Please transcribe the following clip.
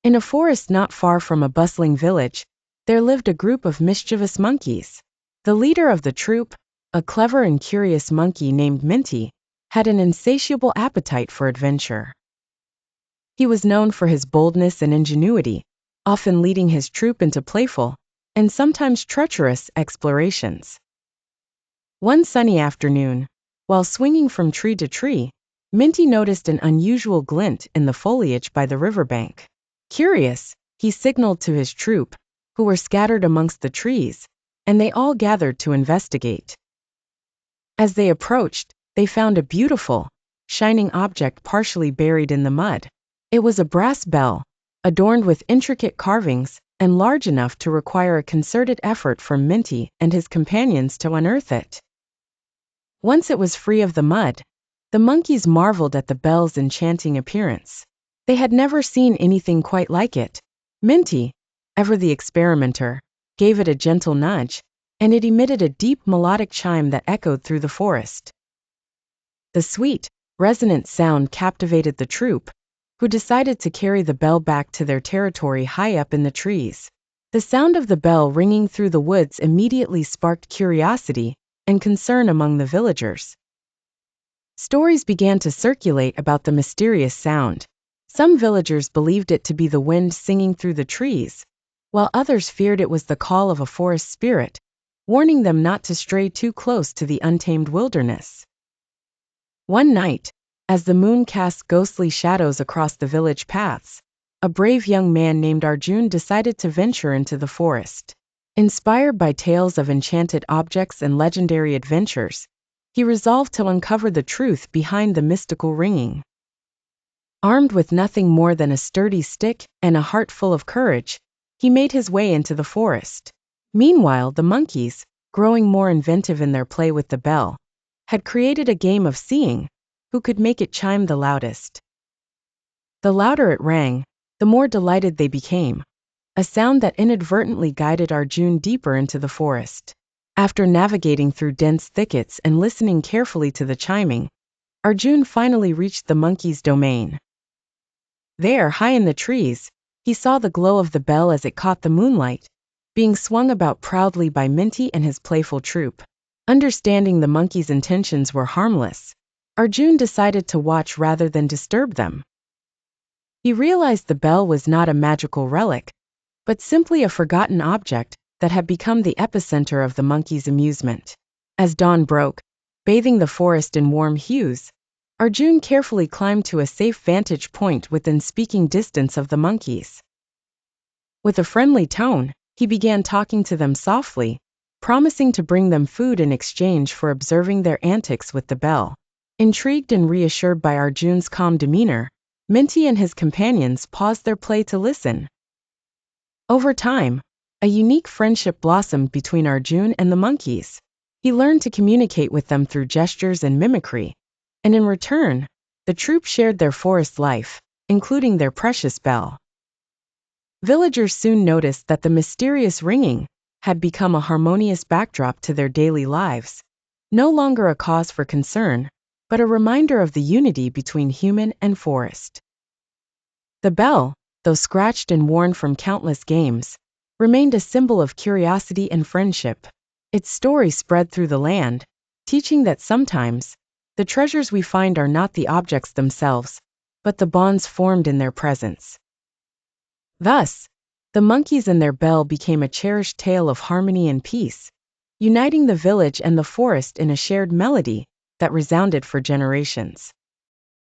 In a forest not far from a bustling village, there lived a group of mischievous monkeys. The leader of the troop, a clever and curious monkey named Minty, had an insatiable appetite for adventure. He was known for his boldness and ingenuity, often leading his troop into playful, and sometimes treacherous, explorations. One sunny afternoon, while swinging from tree to tree, Minty noticed an unusual glint in the foliage by the riverbank. Curious, he signaled to his troop, who were scattered amongst the trees, and they all gathered to investigate. As they approached, they found a beautiful, shining object partially buried in the mud. It was a brass bell, adorned with intricate carvings, and large enough to require a concerted effort from Minty and his companions to unearth it. Once it was free of the mud, the monkeys marveled at the bell's enchanting appearance. They had never seen anything quite like it. Minty, ever the experimenter, gave it a gentle nudge, and it emitted a deep melodic chime that echoed through the forest. The sweet, resonant sound captivated the troop, who decided to carry the bell back to their territory high up in the trees. The sound of the bell ringing through the woods immediately sparked curiosity and concern among the villagers. Stories began to circulate about the mysterious sound. Some villagers believed it to be the wind singing through the trees, while others feared it was the call of a forest spirit, warning them not to stray too close to the untamed wilderness. One night, as the moon cast ghostly shadows across the village paths, a brave young man named Arjun decided to venture into the forest. Inspired by tales of enchanted objects and legendary adventures, he resolved to uncover the truth behind the mystical ringing. Armed with nothing more than a sturdy stick and a heart full of courage, he made his way into the forest. Meanwhile, the monkeys, growing more inventive in their play with the bell, had created a game of seeing who could make it chime the loudest. The louder it rang, the more delighted they became, a sound that inadvertently guided Arjun deeper into the forest. After navigating through dense thickets and listening carefully to the chiming, Arjun finally reached the monkey's domain. There, high in the trees, he saw the glow of the bell as it caught the moonlight, being swung about proudly by Minty and his playful troop. Understanding the monkey's intentions were harmless, Arjun decided to watch rather than disturb them. He realized the bell was not a magical relic, but simply a forgotten object that had become the epicenter of the monkeys' amusement. As dawn broke, bathing the forest in warm hues, Arjun carefully climbed to a safe vantage point within speaking distance of the monkeys. With a friendly tone, he began talking to them softly, promising to bring them food in exchange for observing their antics with the bell. Intrigued and reassured by Arjun's calm demeanor, Minty and his companions paused their play to listen. Over time, a unique friendship blossomed between Arjun and the monkeys. He learned to communicate with them through gestures and mimicry, and in return, the troop shared their forest life, including their precious bell. Villagers soon noticed that the mysterious ringing had become a harmonious backdrop to their daily lives, no longer a cause for concern, but a reminder of the unity between human and forest. The bell, though scratched and worn from countless games, remained a symbol of curiosity and friendship. Its story spread through the land, teaching that sometimes, the treasures we find are not the objects themselves, but the bonds formed in their presence. Thus, the monkeys and their bell became a cherished tale of harmony and peace, uniting the village and the forest in a shared melody that resounded for generations.